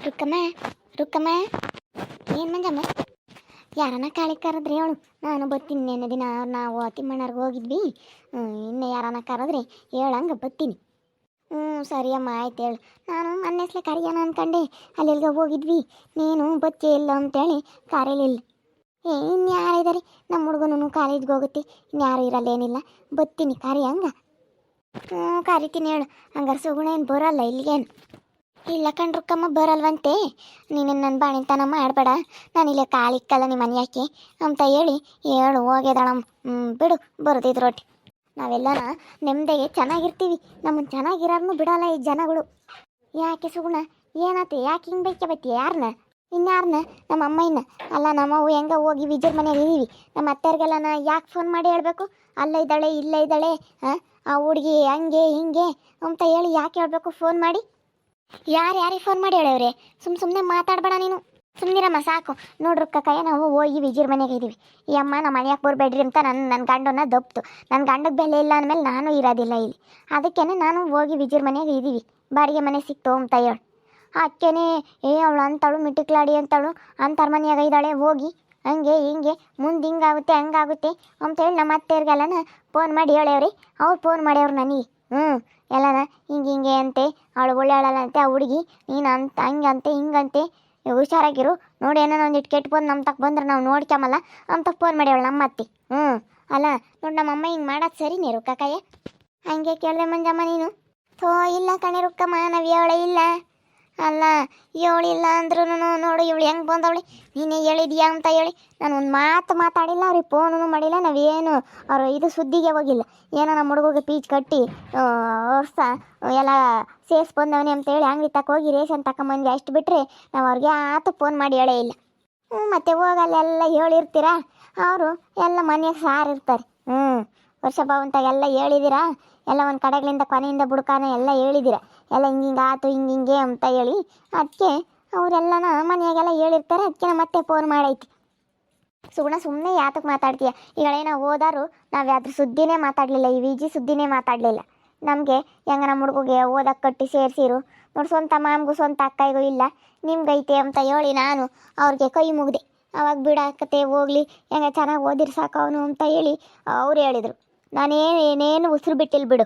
ರುಕ್ಕಮ್ಮ ರುಕ್ಕಮ್ಮ ಏನು ಮಂಜಮ್ಮ ಯಾರನ್ನ ಕಾಳಿ ಕರೆದ್ರಿ ಅವಳು ನಾನು ಬರ್ತೀನಿ ನೆನ್ನೆ ದಿನ ನಾವು ತಿಮ್ಮಣ್ಣರ್ಗೆ ಹೋಗಿದ್ವಿ. ಇನ್ನೇ ಯಾರನ್ನ ಕರೆದ್ರಿ ಹೇಳಂಗೆ ಬರ್ತೀನಿ. ಸರಿ ಅಮ್ಮ ಆಯ್ತು ಹೇಳು. ನಾನು ಮೊನ್ನೆಸ್ಲೆ ಕರೆಯೋಣ ಅಂದ್ಕೊಂಡೆ, ಅಲ್ಲೆಲ್ಗೆ ಹೋಗಿದ್ವಿ, ನೀನು ಬಚ್ಚೆ ಇಲ್ಲ ಅಂತೇಳಿ ಕರೀಲಿಲ್ಲ. ಇನ್ಯಾರಿದ್ದಾರೆ, ನಮ್ಮ ಹುಡುಗನೂ ಕಾಲೇಜ್ಗೆ ಹೋಗುತ್ತೆ, ಇನ್ಯಾರು ಇರಲ್ಲೇನಿಲ್ಲ. ಬರ್ತೀನಿ ಕರಿ ಹಂಗೆ. ಕರಿತೀನಿ ಹೇಳು. ಹಂಗಾರೆ ಸುಗುಣ ಏನು ಬರೋಲ್ಲ ಇಲ್ಲಿಗೇನು? ಇಲ್ಲ ಕಣ್ರುಕ್ಕಮ್ಮ ಬರಲ್ವಂತೆ. ನೀನು ನನ್ನ ಬಾಣಿತನ ಮಾಡಬೇಡ, ನಾನಿಲ್ಲೇ ಕಾಲಿಕ್ಕಲ್ಲ ನಿಮ್ಮ ಮನೆ ಯಾಕೆ ಅಂತ ಹೇಳು ಹೋಗ್ಯದಾಳಮ್ಮ. ಬಿಡು ಬರೋದಿದ್ರು ರೊಟ್ಟಿ. ನಾವೆಲ್ಲನ ನೆಮ್ಮದಿಗೆ ಚೆನ್ನಾಗಿರ್ತೀವಿ, ನಮ್ಮನ್ನು ಚೆನ್ನಾಗಿರೋರ್ನು ಬಿಡಲ್ಲ ಈ ಜನಗಳು. ಯಾಕೆ ಸುಗುಣ ಏನಾಯ್ತು? ಯಾಕೆ ಹಿಂಗೆ ಬೈಕೆ ಬತ್ತೀಯ? ಯಾರನ್ನ? ಇನ್ಯಾರನ್ನ? ನಮ್ಮ ಅಮ್ಮಯ್ಯನ ಅಲ್ಲ. ನಮ್ಮವು ಹೆಂಗೆ ಹೋಗಿ ವಿಜಯ್ ಮನೆಗೆ ಇದ್ದೀವಿ, ನಮ್ಮ ಅತ್ತೆಯರಿಗೆಲ್ಲ ಯಾಕೆ ಫೋನ್ ಮಾಡಿ ಹೇಳಬೇಕು? ಅಲ್ಲ ಇದ್ದಾಳೆ ಇಲ್ಲ ಇದ್ದಾಳೆ, ಆ ಹುಡುಗಿ ಹಂಗೆ ಹಿಂಗೆ ಅಂತ ಯಾಕೆ ಹೇಳಬೇಕು ಫೋನ್ ಮಾಡಿ? ಯಾರಿಗೆ ಫೋನ್ ಮಾಡಿ ಹೇಳವ್ರೆ? ಸುಮ್ಮನೆ ಮಾತಾಡಬೇಡ ನೀನು, ಸುಮ್ಮನಿರಮ್ಮ ಸಾಕು. ನೋಡ್ರಕ್ಕ ಕೈಯ ನಾವು ಹೋಗಿ ವಿಜಯ್ ಮನೆಗೆ ಇದ್ದೀವಿ. ಈ ಅಮ್ಮ ನಮ್ಮ ಮನೆಯಾಕೆ ಬರಬೇಡ್ರಿ ಅಂತ ನನ್ನ ಗಂಡನ ದಪ್ತು. ನನ್ನ ಗಂಡಕ್ಕೆ ಬೆಲೆ ಇಲ್ಲ ಅಂದಮೇಲೆ ನಾನು ಇರೋದಿಲ್ಲ ಇಲ್ಲಿ. ಅದಕ್ಕೇ ನಾನು ಹೋಗಿ ವಿಜಯ್ ಮನೆಗೆ ಇದ್ದೀವಿ. ಬಾಡಿಗೆ ಮನೆ ಸಿಕ್ತು ಅಂತ ಹೇಳು. ಅಕ್ಕೇನೆ ಅವಳು ಅಂತಾಳು ಮಿಟಿಕ್ಲಾಡಿ ಅಂತಾಳು, ಅಂತಾರ ಮನೆಯಾಗ ಇದ್ದಾಳೆ ಹೋಗಿ ಹಂಗೆ ಹಿಂಗೆ ಮುಂದೆ ಹಿಂಗಾಗುತ್ತೆ ಹಂಗಾಗುತ್ತೆ ಅಂತೇಳಿ ನಮ್ಮ ಅತ್ತೆಯರಿಗೆಲ್ಲನ ಫೋನ್ ಮಾಡಿ ಹೇಳವ್ರಿ. ಅವ್ರು ಫೋನ್ ಮಾಡ್ಯವ್ರು ನನಗೆ. ಎಲ್ಲನ ಹಿಂಗೆ ಅಂತೆ, ಅವಳು ಒಳ್ಳೆಯಳಂತೆ ಆ ಹುಡುಗಿ, ನೀನು ಅಂತ ಹಂಗಂತೆ ಹಿಂಗಂತೆ, ಹುಷಾರಾಗಿರು ನೋಡಿ, ಏನೋ ಒಂದಿಟ್ಟು ಕೆಟ್ಟು ಬಂದು ನಮ್ಮ ತಕ್ಕ ಬಂದ್ರೆ ನಾವು ನೋಡ್ಕೊಂಬಲ್ಲ ಅಂತ ಫೋನ್ ಮಾಡ್ಯವಳು ನಮ್ಮ ಅತ್ತಿ. ಅಲ್ಲ ನೋಡಿ ನಮ್ಮ ಅಮ್ಮ ಹಿಂಗೆ ಮಾಡೋದು ಸರಿನೇ ರುಕ್ಕಕಾಯ? ಹಂಗೆ ಕೇಳಿದೆ ಮಂಜಮ್ಮ ನೀನು? ಇಲ್ಲ ಕಣೆ ರುಕ್ಕಮ್ಮ, ನಾವು ಹೇಳೇ ಇಲ್ಲ. ಅಲ್ಲ ಹೇಳಿಲ್ಲ ಅಂದ್ರೂ ನೋಡು ಇವಳು ಹೆಂಗೆ ಬಂದವಳಿ, ನೀನೇ ಹೇಳಿದ್ಯಾ ಅಂತ ಹೇಳಿ ನಾನು ಒಂದು ಮಾತು ಮಾತಾಡಿಲ್ಲ, ಅವ್ರಿಗೆ ಫೋನು ಮಾಡಿಲ್ಲ, ನಾವೇನು ಅವರು ಇದು ಸುದ್ದಿಗೆ ಹೋಗಿಲ್ಲ. ಏನೋ ನಮ್ಮ ಹುಡುಗಗೆ ಪೀಚ್ ಕಟ್ಟಿ ವರ್ಷ ಎಲ್ಲ ಸೇರಿಸಿ ಬಂದವನೇ ಅಂತೇಳಿ ಅಂಗಡಿ ತಕ್ಕ ಹೋಗಿ ರೇಷನ್ ತಗೊಂಬಂದ್ವಿ, ಅಷ್ಟು ಬಿಟ್ಟರೆ ನಾವು ಅವ್ರಿಗೆ ಆತು ಫೋನ್ ಮಾಡಿ ಹೇಳೇ ಇಲ್ಲ. ಮತ್ತೆ ಹೋಗಲ್ಲೆಲ್ಲ ಹೇಳಿರ್ತೀರ, ಅವರು ಎಲ್ಲ ಮನೆಯಾಗ ಸಾರಿರ್ತಾರೆ. ವರ್ಷ ಭಾವಂತಾಗೆಲ್ಲ ಹೇಳಿದ್ದೀರಾ, ಎಲ್ಲ ಒಂದು ಕಡೆಗಳಿಂದ ಕೊನೆಯಿಂದ ಬುಡ್ಕಾನ ಎಲ್ಲ ಹೇಳಿದ್ದೀರ, ಎಲ್ಲ ಹಿಂಗೆ ಆತು ಹಿಂಗೆ ಅಂತ ಹೇಳಿ. ಅದಕ್ಕೆ ಅವರೆಲ್ಲನ ಮನೆಯಾಗೆಲ್ಲ ಹೇಳಿರ್ತಾರೆ, ಅದಕ್ಕೆ ಮತ್ತೆ ಫೋನ್ ಮಾಡೈತಿ. ಸುಮ್ಮನೆ ಯಾತಕ್ಕೆ ಮಾತಾಡ್ತೀಯ? ಈಗಳೇನೋ ಹೋದಾರು ನಾವು ಯಾವ್ದ್ರ ಸುದ್ದಿನೇ ಮಾತಾಡಲಿಲ್ಲ, ಈ ವಿಜಿ ಸುದ್ದಿನೇ ಮಾತಾಡಲಿಲ್ಲ. ನಮಗೆ ಹೆಂಗೆ ನಮ್ಮ ಹುಡುಗಿಗೆ ಓದಕ್ಕೆ ಕಟ್ಟಿ ಸೇರಿಸಿರು ನೋಡಿ, ಸ್ವಂತ ಮಾಮಗೂ ಸ್ವಂತ ಅಕ್ಕಯ್ಗೂ ಇಲ್ಲ, ನಿಮ್ಗೈತೆ ಅಂತ ಹೇಳಿ ನಾನು ಅವ್ರಿಗೆ ಕೈ ಮುಗ್ದೆ. ಅವಾಗ ಬಿಡಾಕತ್ತೆ ಹೋಗ್ಲಿ, ಹೆಂಗೆ ಚೆನ್ನಾಗಿ ಓದಿರ್ ಸಾಕು ಅವನು ಅಂತ ಹೇಳಿ ಅವ್ರು ಹೇಳಿದರು. ಏನೇನು ಉಸಿರು ಬಿಟ್ಟಿಲ್ಲ ಬಿಡು,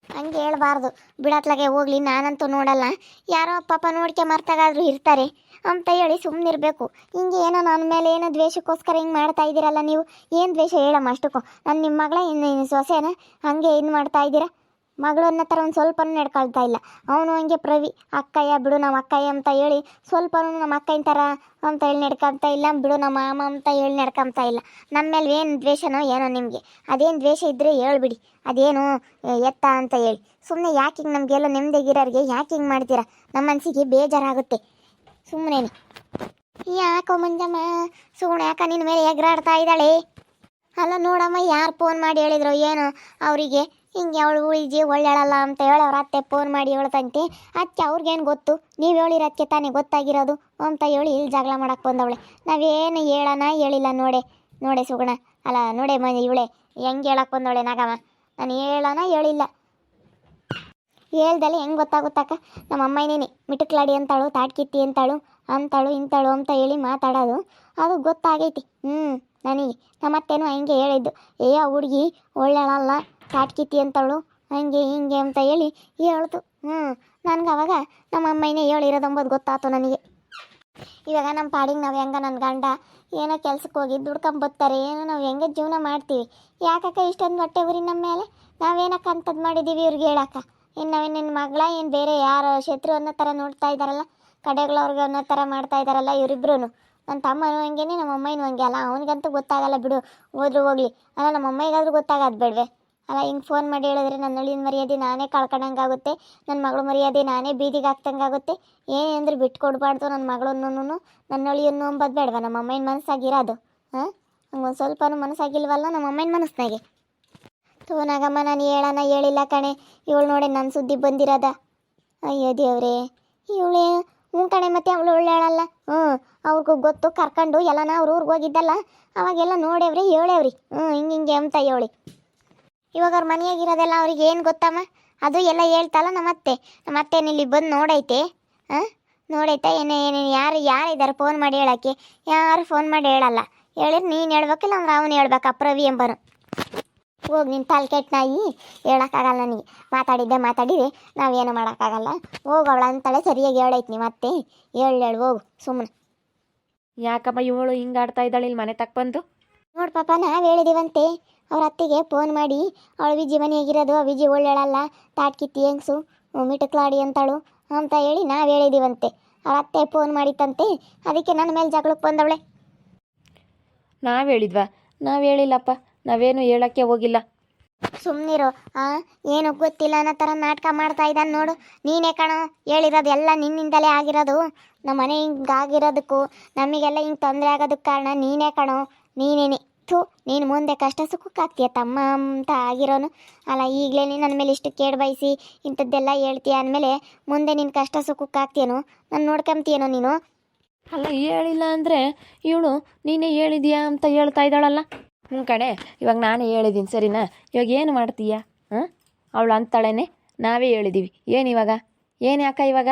ಹಂಗೆ ಹೇಳ್ಬಾರ್ದು. ಬಿಡತ್ಲಾಗೆ ಹೋಗ್ಲಿ, ನಾನಂತೂ ನೋಡಲ್ಲ, ಯಾರೋ ಪಾಪ ನೋಡ್ಕೆ ಮರ್ತಾಗಾದ್ರೂ ಇರ್ತಾರೆ ಅಂತ ಹೇಳಿ ಸುಮ್ಮನಿರಬೇಕು. ಹಿಂಗೆ ಏನೋ ನನ್ನ ಮೇಲೆ ಏನೋ ದ್ವೇಷಕ್ಕೋಸ್ಕರ ಹಿಂಗೆ ಮಾಡ್ತಾ ಇದ್ದೀರಲ್ಲ ನೀವು. ಏನು ದ್ವೇಷ ಹೇಳಮ್ಮ ಅಷ್ಟಕ್ಕೂ? ನಾನು ನಿಮ್ಮ ಮಗಳ ಇನ್ನು ಸೊಸೆನ ಹಂಗೆ ಇದು ಮಾಡ್ತಾ ಇದ್ದೀರಾ? ಮಗಳು ಅನ್ನೋ ಥರ ಒಂದು ಸ್ವಲ್ಪನೂ ನಡ್ಕೊಳ್ತಾ ಇಲ್ಲ. ಅವನು ಹಂಗೆ ಪ್ರವಿ ಅಕ್ಕಯ್ಯ ಬಿಡು ನಮ್ಮ ಅಕ್ಕಯ್ಯ ಅಂತ ಹೇಳಿ ಸ್ವಲ್ಪನೂ ನಮ್ಮ ಅಕ್ಕಯ್ಯನ ಥರ ಅಂತ ಹೇಳಿ ನಡ್ಕೊಳ್ತಾ ಇಲ್ಲ, ಬಿಡು ನಮ್ಮ ಮಾಮ ಅಂತ ಹೇಳಿ ನಡ್ಕೊಳ್ತಾ ಇಲ್ಲ. ನಮ್ಮ ಮೇಲೆ ಏನು ದ್ವೇಷನೋ ಏನೋ ನಿಮಗೆ, ಅದೇನು ದ್ವೇಷ ಇದ್ದರೆ ಹೇಳ್ಬಿಡಿ, ಅದೇನು ಎತ್ತ ಅಂತ ಹೇಳಿ. ಸುಮ್ಮನೆ ಯಾಕೆ ಹಿಂಗೆ ನಮಗೆಲ್ಲ ನೆಮ್ಮದಿಗಿರೋರಿಗೆ ಯಾಕೆ ಹಿಂಗೆ ಮಾಡ್ತೀರಾ? ನಮ್ಮ ಮನಸ್ಸಿಗೆ ಬೇಜಾರಾಗುತ್ತೆ ಸುಮ್ಮನೆ. ಯಾಕೋ ಮಂಜಮ್ಮ ಸುಗುಣ ಯಾಕೆ ನಿನ್ನ ಮೇಲೆ ಎಗರಾಡ್ತಾ ಇದ್ದಾಳೆ? ಅಲ್ಲ ನೋಡಮ್ಮ, ಯಾರು ಫೋನ್ ಮಾಡಿ ಹೇಳಿದ್ರು ಏನೋ ಅವರಿಗೆ ಹಿಂಗೆ ಅವಳು ಉಳಿಜಿ ಒಳ್ಳೆಯಳಲ್ಲ ಅಂತ ಹೇಳಿ ಅವ್ರ ಅತ್ತೆ ಫೋನ್ ಮಾಡಿ ಹೇಳ್ತಂತೆ. ಅದಕ್ಕೆ ಅವ್ರಿಗೇನು ಗೊತ್ತು, ನೀವು ಹೇಳಿರೋದಕ್ಕೆ ತಾನೇ ಗೊತ್ತಾಗಿರೋದು ಅಂತ ಹೇಳಿ ಇಲ್ಲಿ ಜಗಳ ಮಾಡಕ್ಕೆ ಬಂದವಳೆ. ನಾವೇನು ಹೇಳೋಣ ಹೇಳಿಲ್ಲ ನೋಡೆ ಸುಗುಣ, ಅಲ್ಲ ನೋಡೆ ಇವಳೆ ಹೆಂಗೆ ಹೇಳಕ್ಕೆ ಬಂದವಳೆ ನಾಗಮ್ಮ. ನಾನು ಹೇಳೋಣ ಹೇಳಿಲ್ಲ, ಹೇಳ್ದಲೆ ಹೆಂಗೆ ಗೊತ್ತಾಗುತ್ತಕ್ಕ? ನಮ್ಮ ಅಮ್ಮನೇನೆ ಮಿಟುಕ್ಲಾಡಿ ಅಂತಾಳು, ತಾಟ್ಕಿತ್ತಿ ಅಂತಾಳು ಇಂತಾಳು ಅಂತ ಹೇಳಿ ಮಾತಾಡೋದು ಅದು ಗೊತ್ತಾಗೈತಿ. ನನಗೆ ನಮ್ಮತ್ತೇನು ಹಂಗೆ ಹೇಳಿದ್ದು, ಆ ಹುಡುಗಿ ಒಳ್ಳೆಯಳಲ್ಲ, ತಾಟ್ಕಿತ್ತಿ ಅಂತಾಳು ಹಂಗೆ ಹಿಂಗೆ ಅಂತ ಹೇಳಿ ಹೇಳ್ತು. ನನಗೆ ಅವಾಗ ನಮ್ಮ ಅಮ್ಮನೇ ಹೇಳಿರೋದಂಬೋದು ಗೊತ್ತಾಯ್ತು ನನಗೆ. ಇವಾಗ ನಮ್ಮ ಪಾಡಿಗೆ ನಾವು ಹೆಂಗೆ ನನ್ನ ಗಂಡ ಏನೋ ಕೆಲ್ಸಕ್ಕೆ ಹೋಗಿ ದುಡ್ಕೊಂಬರ್ತಾರೆ, ಏನೋ ನಾವು ಹೆಂಗೆ ಜೀವನ ಮಾಡ್ತೀವಿ. ಯಾಕಕ್ಕ ಇಷ್ಟೊಂದು ಹೊಟ್ಟೆ ಉರಿ ನಮ್ಮ ಮೇಲೆ? ನಾವೇನಕ್ಕ ಅಂಥದ್ದು ಮಾಡಿದ್ದೀವಿ ಇವ್ರಿಗೆ ಹೇಳಕ್ಕ? ಇನ್ನು ನಾವೇನು ನಿನ್ನ ಮಗಳ ಏನು ಬೇರೆ ಯಾರು ಶತ್ರು ಅನ್ನೋ ಥರ ನೋಡ್ತಾ ಇದ್ದಾರಲ್ಲ, ಕಡೆಗಳವ್ರಿಗೆ ಅನ್ನೋ ಥರ ಮಾಡ್ತಾ ಇದ್ದಾರಲ್ಲ ಇವರಿಬ್ರು. ನನ್ನ ತಮ್ಮನೂ ಹಂಗೇನೆ, ನಮ್ಮ ಅಮ್ಮನೂ ಹಂಗೆ ಅಲ್ಲ. ಅವನಿಗಂತೂ ಗೊತ್ತಾಗಲ್ಲ ಬಿಡು, ಹೋದ್ರೂ ಹೋಗಲಿ. ಅಲ್ಲ ನಮ್ಮ ಅಮ್ಮಗಾದ್ರೂ ಗೊತ್ತಾಗದು ಬೇಡವೆ? ಅಲ್ಲ ಹಿಂಗೆ ಫೋನ್ ಮಾಡಿ ಹೇಳಿದ್ರೆ ನನ್ನ ಹಳ್ಳಿನ ಮರ್ಯಾದೆ ನಾನೇ ಕಳ್ಕೊಂಡಂಗಾಗುತ್ತೆ, ನನ್ನ ಮಗಳು ಮರ್ಯಾದೆ ನಾನೇ ಬೀದಿಗೆ ಹಾಕ್ದಂಗಾಗುತ್ತೆ. ಏನೆಂದ್ರೆ ಬಿಟ್ಕೊಡ್ಬಾರ್ದು ನನ್ನ ಮಗಳನ್ನೂ ನನ್ನ ಹಳ್ಳಿಯನ್ನು ಅಂಬೋದು ಬೇಡವಾ ನಮ್ಮ ಅಮ್ಮನ ಮನಸ್ಸಾಗಿರೋದು? ಹಂಗೊಂದು ಸ್ವಲ್ಪನೂ ಮನಸ್ಸಾಗಿಲ್ವಲ್ಲ ನಮ್ಮ ಅಮ್ಮನ ಮನಸ್ಸಿನಾಗೆ. ತೋನಾಗಮ್ಮ ನಾನು ಹೇಳೋಣ ಹೇಳಿಲ್ಲ ಕಣೆ, ಇವಳು ನೋಡಿ ನನ್ನ ಸುದ್ದಿ ಬಂದಿರೋದ. ಅಯ್ಯೋ ದೇವ್ರೇ, ಇವಳೇ ಕಣೆ, ಮತ್ತೆ ಅವಳು ಒಳ್ಳೆಯಳಲ್ಲ. ಅವ್ರಿಗೂ ಗೊತ್ತು, ಕರ್ಕೊಂಡು ಎಲ್ಲನ ಅವ್ರ ಊರಿಗೆ ಹೋಗಿದ್ದಲ್ಲ, ಅವಾಗೆಲ್ಲ ನೋಡೇವ್ರಿ ಹೇಳೇವ್ರಿ ಹಿಂಗೆ ಅಂತ ಹೇಳಿ. ಇವಾಗ ಅವ್ರ ಮನೆಯಾಗಿರೋದೆಲ್ಲ ಅವ್ರಿಗೆ ಏನು ಗೊತ್ತಮ್ಮ? ಅದು ಎಲ್ಲ ಹೇಳ್ತಲ್ಲ ನಮ್ಮ ಅತ್ತೆ. ನಮ್ಮ ಅತ್ತೆನ ಇಲ್ಲಿ ಬಂದು ನೋಡೈತೆ, ನೋಡೈತಾ ಏನೇನು ಯಾರಿದ್ದಾರೆ ಫೋನ್ ಮಾಡಿ ಹೇಳೋಕ್ಕೆ? ಯಾರು ಫೋನ್ ಮಾಡಿ ಹೇಳಲ್ಲ. ಹೇಳಿದ್ರೆ ನೀನು ಹೇಳ್ಬೇಕಿಲ್ಲ ಅಂದ್ರೆ ಅವನು ಹೇಳ್ಬೇಕು, ಪ್ರವಿ ಎಂಬನು. ಹೋಗಿ ನಿನ್ನ ತಲೆ ಕೆಟ್ಟ ನಾಯಿ, ಹೇಳೋಕ್ಕಾಗಲ್ಲ ನನಗೆ. ಮಾತಾಡಿದ್ರೆ ನಾವೇನು ಮಾಡೋಕ್ಕಾಗಲ್ಲ. ಹೋಗು, ಅವಳ ಅಂತಾಳೆ ಸರಿಯಾಗಿ ಹೇಳೈತಿ. ನೀ ಮತ್ತೆ ಹೇಳು ಹೋಗು ಸುಮ್ಮನೆ. ಯಾಕಮ್ಮ ಇವಳು ಹಿಂಗೆ ಆಡ್ತಾ ಇದ್ದಾಳೆ ಇಲ್ಲಿ ಮನೆ ತಕ್ಕ ಬಂದು? ನೋಡು ಪಾಪ, ನಾವು ಹೇಳಿದೀವಂತೆ ಅವ್ರ ಅತ್ತಿಗೆ ಫೋನ್ ಮಾಡಿ, ಅವಳು ವಿಜಿ ಮನೆಯಾಗಿರೋದು, ವಿಜಿ ಒಳ್ಳೆಳಲ್ಲ, ತಾಟ್ಕಿತ್ತಿ ಹೆಂಗ್ಸು, ಮಿಟಕ್ಲಾಡಿ ಅಂತಾಳು ಅಂತ ಹೇಳಿ ನಾವು ಹೇಳಿದೀವಂತೆ. ಅವ್ರ ಅತ್ತೆ ಫೋನ್ ಮಾಡಿತ್ತಂತೆ, ಅದಕ್ಕೆ ನನ್ನ ಮೇಲೆ ಜಗಳಕ್ಕೆ ಬಂದವಳೆ. ನಾವು ಹೇಳಿದ್ವಾ? ನಾವು ಹೇಳಿಲ್ಲಪ್ಪ, ನಾವೇನು ಹೇಳೋಕ್ಕೆ ಹೋಗಿಲ್ಲ. ಸುಮ್ಮನಿರು. ಏನು ಗೊತ್ತಿಲ್ಲ ಅನ್ನೋ ಥರ ನಾಟಕ ಮಾಡ್ತಾ ಇದ್ದಾನೆ ನೋಡು. ನೀನೇ ಕಣೋ ಹೇಳಿರೋದು, ಎಲ್ಲ ನಿನ್ನಿಂದಲೇ ಆಗಿರೋದು. ನಮ್ಮ ಮನೆ ಹಿಂಗೆ ಆಗಿರೋದಕ್ಕೂ ನಮಗೆಲ್ಲ ಹಿಂಗೆ ತೊಂದರೆ ಆಗೋದಕ್ಕೆ ಕಾರಣ ನೀನೇ ಕಣೋ, ನೀನೇನೆ. ನೀನು ಮುಂದೆ ಕಷ್ಟ ಸುಖಕ್ಕಾಗ್ತೀಯ ತಮ್ಮ ಅಂತ ಆಗಿರೋನು ಅಲ್ಲ. ಈಗಲೇ ನೀನು ನನ್ನ ಮೇಲೆ ಇಷ್ಟು ಕೇಡು ಬಯಸಿ ಇಂಥದ್ದೆಲ್ಲ ಹೇಳ್ತೀಯ ಅಂದಮೇಲೆ ಮುಂದೆ ನಿನ್ನ ಕಷ್ಟ ಸುಖಕ್ಕಾಗ್ತೀಯೇನೋ, ನಾನು ನೋಡ್ಕೊಂತೀಯೇನೋ ನೀನು? ಅಲ್ಲ, ಹೇಳಿಲ್ಲ ಅಂದರೆ ಇವಳು ನೀನೇ ಹೇಳಿದೀಯಾ ಅಂತ ಹೇಳ್ತಾ ಇದ್ದಾಳಲ್ಲ. ಕಣೆ, ಇವಾಗ ನಾನೇ ಹೇಳಿದ್ದೀನಿ ಸರಿನಾ? ಇವಾಗ ಏನು ಮಾಡ್ತೀಯ? ಅವಳು ಅಂತಾಳೇನೆ ನಾವೇ ಹೇಳಿದ್ದೀವಿ. ಏನು ಇವಾಗ? ಏನು ಯಾಕ ಇವಾಗ?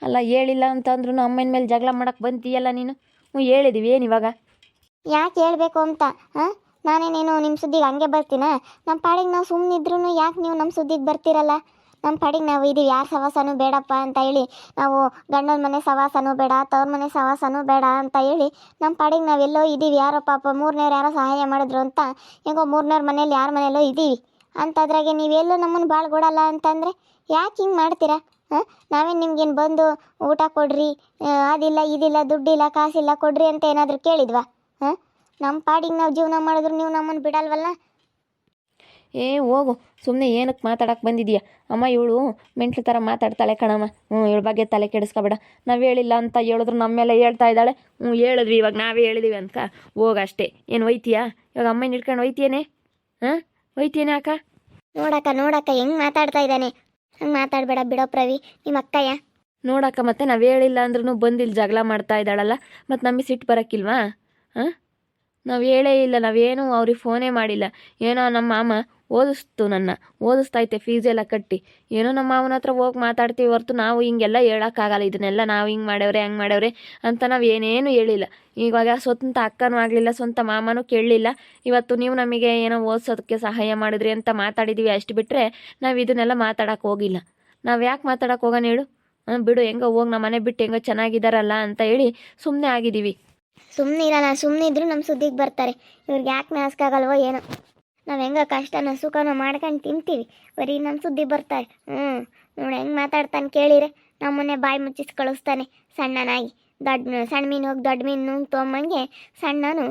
ಅಲ್ಲ, ಹೇಳಿಲ್ಲ ಅಂತಂದ್ರೂ ಅಮ್ಮನ ಮೇಲೆ ಜಗಳ ಮಾಡೋಕ್ಕೆ ಬಂತೀಯಲ್ಲ ನೀನು. ಹೇಳಿದ್ದೀವಿ, ಏನು ಇವಾಗ? ಯಾಕೆ ಹೇಳಬೇಕು ಅಂತ? ನಾನೇನೇನು ನಿಮ್ಮ ಸುದ್ದಿಗೆ ಹಂಗೆ ಬರ್ತೀನ? ನಮ್ಮ ಪಾಡಿಗೆ ನಾವು ಸುಮ್ಮನಿದ್ರೂ ಯಾಕೆ ನೀವು ನಮ್ಮ ಸುದ್ದಿಗೆ ಬರ್ತೀರಲ್ಲ? ನಮ್ಮ ಪಾಡಿಗೆ ನಾವು ಇದೀವಿ, ಯಾರು ಸವಾಸನೂ ಬೇಡಪ್ಪ ಅಂತ ಹೇಳಿ ನಾವು ಗಂಡನ ಮನೆ ಸವಾಸನೂ ಬೇಡ, ತವ್ರ ಮನೆ ಸವಾಸನೂ ಬೇಡ ಅಂತ ಹೇಳಿ ನಮ್ಮ ಪಾಡಿಗೆ ನಾವೆಲ್ಲೋ ಇದ್ದೀವಿ. ಯಾರೋ ಪಾಪ ಮೂರನೇವ್ರು ಯಾರೋ ಸಹಾಯ ಮಾಡಿದ್ರು ಅಂತ ಹೆಂಗೋ ಮೂರನೇವ್ರ ಮನೇಲಿ ಯಾರ ಮನೆಯಲ್ಲೋ ಇದ್ದೀವಿ. ಅಂಥದ್ರಾಗೆ ನೀವೆಲ್ಲೂ ನಮ್ಮನ್ನು ಭಾಳ ಕೊಡಲ್ಲ ಅಂತಂದರೆ ಯಾಕೆ ಹಿಂಗೆ ಮಾಡ್ತೀರಾ? ನಾವೇನು ನಿಮ್ಗೇನು ಬಂದು ಊಟ ಕೊಡ್ರಿ, ಅದಿಲ್ಲ ಇದಿಲ್ಲ, ದುಡ್ಡಿಲ್ಲ ಕಾಸಿಲ್ಲ ಕೊಡ್ರಿ ಅಂತ ಏನಾದರೂ ಕೇಳಿದ್ವಾ? ನಮ್ಮ ಪಾಡಿಗೆ ನಾವು ಜೀವನ ಮಾಡಿದ್ರು ನೀವು ನಮ್ಮನ್ನು ಬಿಡಲ್ವಲ್ಲ. ಹೋಗು, ಸುಮ್ಮನೆ ಏನಕ್ಕೆ ಮಾತಾಡಕ್ಕೆ ಬಂದಿದೀಯ? ಅಮ್ಮ ಇವಳು ಮೆಂಟ್ಲು ಥರ ಮಾತಾಡ್ತಾಳೆ ಕಣಮ್ಮ. ಇವಳ ಬಗ್ಗೆ ತಲೆ ಕೆಡಿಸ್ಕೊಬೇಡ. ನಾವು ಹೇಳಿಲ್ಲ ಅಂತ ಹೇಳಿದ್ರು ನಮ್ಮ ಮೇಲೆ ಹೇಳ್ತಾ ಇದ್ದಾಳೆ. ಹೇಳಿದ್ವಿ, ಇವಾಗ ನಾವೇ ಹೇಳಿದ್ವಿ ಅಂತ ಹೋಗಷ್ಟೇ. ಏನು ಒಯ್ತೀಯಾ ಇವಾಗ? ಅಮ್ಮನ ಹಿಡ್ಕೊಂಡು ಒಯ್ತೀಯೇನೆ? ಒಯ್ತೀಯೇನೆ ಅಕ್ಕ? ನೋಡಕ್ಕ ಹೆಂಗೆ ಮಾತಾಡ್ತಾ ಇದ್ದಾನೆ. ಹಂಗೆ ಮಾತಾಡಬೇಡ ಬಿಡೋ ಪ್ರವಿ, ನಿಮ್ಮ ಅಕ್ಕಯ್ಯ. ನೋಡಕ್ಕ, ಮತ್ತೆ ನಾವು ಹೇಳಿಲ್ಲ ಅಂದ್ರೂ ಬಂದು ಇಲ್ಲಿ ಜಗಳ ಮಾಡ್ತಾ ಇದ್ದಾಳಲ್ಲ, ಮತ್ತು ನಮಗೆ ಸಿಟ್ಟು ಬರೋಕ್ಕಿಲ್ವಾ? ನಾವು ಹೇಳೇ ಇಲ್ಲ, ನಾವೇನು ಅವ್ರಿಗೆ ಫೋನೇ ಮಾಡಿಲ್ಲ. ಏನೋ ನಮ್ಮ ಮಾಮ ಓದಿಸ್ತೈತೆ ಫೀಸ್ ಎಲ್ಲ ಕಟ್ಟಿ. ಏನೋ ನಮ್ಮ ಮಾವನ ಹತ್ರ ಹೋಗಿ ಮಾತಾಡ್ತೀವಿ ಹೊರ್ತು ನಾವು ಹಿಂಗೆಲ್ಲ ಹೇಳೋಕ್ಕಾಗಲ್ಲ. ಇದನ್ನೆಲ್ಲ ನಾವು ಹಿಂಗೆ ಮಾಡ್ಯವ್ರೆ ಹಂಗೆ ಮಾಡ್ಯವ್ರೆ ಅಂತ ನಾವು ಏನೇನು ಹೇಳಿಲ್ಲ. ಇವಾಗ ಸ್ವಂತ ಅಕ್ಕನೂ ಆಗಲಿಲ್ಲ, ಸ್ವಂತ ಮಾಮನೂ ಕೇಳಲಿಲ್ಲ. ಇವತ್ತು ನೀವು ನಮಗೆ ಏನೋ ಓದಿಸೋದಕ್ಕೆ ಸಹಾಯ ಮಾಡಿದ್ರಿ ಅಂತ ಮಾತಾಡಿದ್ದೀವಿ, ಅಷ್ಟು ಬಿಟ್ಟರೆ ನಾವು ಇದನ್ನೆಲ್ಲ ಮಾತಾಡೋಕೆ ಹೋಗಿಲ್ಲ. ನಾವು ಯಾಕೆ ಮಾತಾಡೋಕೆ ಹೋಗೋಣ ಹೇಳು? ಬಿಡು, ಹೆಂಗೋ ಹೋಗಿ ನಮ್ಮ ಮನೆ ಬಿಟ್ಟು ಹೆಂಗೋ ಚೆನ್ನಾಗಿದ್ದಾರಲ್ಲ ಅಂತ ಹೇಳಿ ಸುಮ್ಮನೆ ಆಗಿದ್ದೀವಿ. ಸುಮ್ಮನೆ ಇರಲ್ಲ, ಸುಮ್ಮನೆ ಇದ್ದರೂ ನಮ್ಮ ಸುದ್ದಿಗೆ ಬರ್ತಾರೆ. ಇವ್ರಿಗೆ ಯಾಕೆ ನಾಸ್ಕಾಗಲ್ವೋ ಏನೋ. ನಾವು ಹೆಂಗ ಕಷ್ಟನ ಸುಖನ ಮಾಡ್ಕೊಂಡು ತಿಂತೀವಿ, ಬರೀ ನಮ್ಮ ಸುದ್ದಿ ಬರ್ತಾರೆ. ನೋಡಿ ಹೆಂಗೆ ಮಾತಾಡ್ತಾನೆ ಕೇಳಿರೆ. ನಮ್ಮನ್ನೇ ಬಾಯಿ ಮುಚ್ಚಿಸಿ ಕಳಿಸ್ತಾನೆ ಸಣ್ಣನಾಗಿ. ಸಣ್ಣ ಮೀನು ಹೋಗಿ ದೊಡ್ಡ ಮೀನು ತೊಗೊಂಬಂಗೆ ಸಣ್ಣನು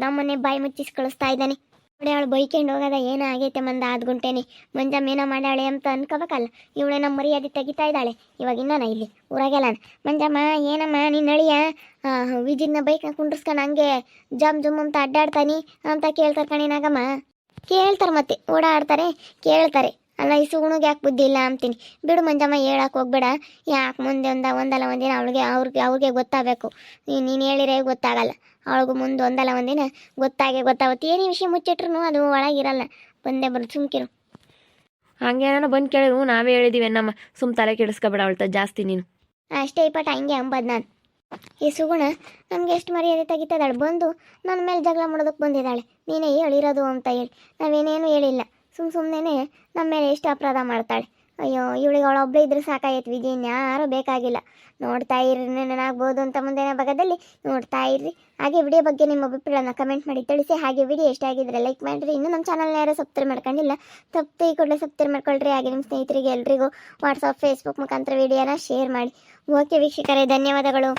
ನಮ್ಮನ್ನೇ ಬಾಯಿ ಮುಚ್ಚಿಸಿ ಕಳಿಸ್ತಾ ಇದ್ದಾನೆ. ನೋಡಿ ಅವಳು ಬೈಕೊಂಡು ಹೋಗೋದ ಏನೋ ಆಗೈತೆ ಮಂದ ಆದ್ಗುಂಟೇನೆ. ಮಂಜಮ್ಮ ಏನೋ ಮಾಡ್ಯಾಳೆ ಅಂತ ಅನ್ಕೋಬೇಕಲ್ಲ. ಇವಳೆ ನಮ್ಮ ಮರ್ಯಾದೆ ತೆಗಿತಾ ಇದ್ದಾಳೆ. ಇವಾಗ ಇನ್ನೂ ಇಲ್ಲಿ ಊರಾಗೆಲ್ಲ ಮಂಜಮ್ಮ ಏನಮ್ಮ ನಿನ್ನ ಅಳಿಯ ವಿಜಿನ ಬೈಕ್ನ ಕುಂಡ್ರಿಸ್ಕೊಂಡು ಹಂಗೆ ಜಮ್ ಅಂತ ಅಡ್ಡಾಡ್ತಾನೆ ಅಂತ ಕೇಳ್ತಾರೆ ಕಣಿನಾಗಮ್ಮ. ಕೇಳ್ತಾರೆ, ಮತ್ತೆ ಓಡಾಡ್ತಾರೆ, ಕೇಳ್ತಾರೆ. ಅಲ್ಲ, ಈ ಸುಗುಣಿಗೆ ಯಾಕೆ ಬುದ್ಧಿ ಇಲ್ಲ ಅಂತೀನಿ. ಬಿಡು ಮಂಜಮ್ಮ, ಹೇಳಕ್ಕೆ ಹೋಗ್ಬೇಡ. ಯಾಕೆ ಮುಂದೆ ಒಂದಲ್ಲ ಒಂದಿನ ಅವ್ರಿಗೆ ಗೊತ್ತಾಗಬೇಕು. ನೀನು ಹೇಳಿರೇ ಗೊತ್ತಾಗಲ್ಲ. ಅವಳಿಗೂ ಮುಂದೆ ಒಂದಲ್ಲ ಒಂದಿನ ಗೊತ್ತಾಗುತ್ತೆ. ಏನೇ ವಿಷಯ ಮುಚ್ಚಿಟ್ರು ಅದು ಒಳಗಿರಲ್ಲ. ಬಂದೇ ಬರೋದು, ಸುಮ್ಕಿರು. ಹಂಗೇನೋ ಬಂದು ಕೇಳಿದ್ರು ನಾವೇ ಹೇಳಿದ್ದೀವಿ ನಮ್ಮ. ತಲೆ ಕೆಡಿಸ್ಕೊಬೇಡ ಅವಳ್ತ ಜಾಸ್ತಿ ನೀನು. ಅಷ್ಟೇ ಪಟ ಹಂಗೆ ಅಂಬದು ನಾನು. ಈ ಸುಗುಣ ನಮಗೆ ಎಷ್ಟು ಮರ್ಯಾದೆ ತೆಗಿತಿದ್ದಾಳೆ. ಬಂದು ನನ್ನ ಮೇಲೆ ಜಗಳ ಮಾಡೋದಕ್ಕೆ ಬಂದಿದ್ದಾಳೆ. ನೀನೇ ಹೇಳಿರೋದು ಅಂತ ಹೇಳಿ ನಾವೇನೇನು ಹೇಳಿಲ್ಲ. ಸುಮ್ಮನೆ ನಮ್ಮ ಮೇಲೆ ಎಷ್ಟು ಅಪರಾಧ ಮಾಡ್ತಾಳೆ. ಅಯ್ಯೋ, ಇವಳಿಗೆ ಅವಳೊಬ್ಬಳೇ ಇದ್ರೆ ಸಾಕಾಗೈತೆ. ವಿಜಯ್ ಯಾರೂ ಬೇಕಾಗಿಲ್ಲ. ನೋಡ್ತಾ ಇರ್ರಿ, ನೆನಾಗ್ಬೋದು ಅಂತ ಮುಂದಿನ ಭಾಗದಲ್ಲಿ ನೋಡ್ತಾ ಇರ್ರಿ. ಹಾಗೆ ವಿಡಿಯೋ ಬಗ್ಗೆ ನಿಮ್ಮ ಅಭಿಪ್ರಾಯನ ಕಮೆಂಟ್ ಮಾಡಿ ತಿಳಿಸಿ. ಹಾಗೆ ವಿಡಿಯೋ ಇಷ್ಟ ಆಗಿದ್ರೆ ಲೈಕ್ ಮಾಡಿರಿ. ಇನ್ನೂ ನಮ್ಮ ಚಾನಲ್ನ ಯಾರು ಸಬ್ಸ್ಕ್ರೈಬ್ ಮಾಡ್ಕೊಂಡಿಲ್ಲ, ತಪ್ಪು ಈ ಕೂಡಲೇ ಸಬ್ಸ್ಕ್ರೈಬ್ ಮಾಡ್ಕೊಳ್ರಿ. ಹಾಗೆ ನಿಮ್ಮ ಸ್ನೇಹಿತರಿಗೆ ಎಲ್ರಿಗೂ ವಾಟ್ಸಪ್ ಫೇಸ್ಬುಕ್ ಮುಖಾಂತರ ವಿಡಿಯೋನ ಶೇರ್ ಮಾಡಿ. ಓಕೆ ವೀಕ್ಷಕರೇ, ಧನ್ಯವಾದಗಳು.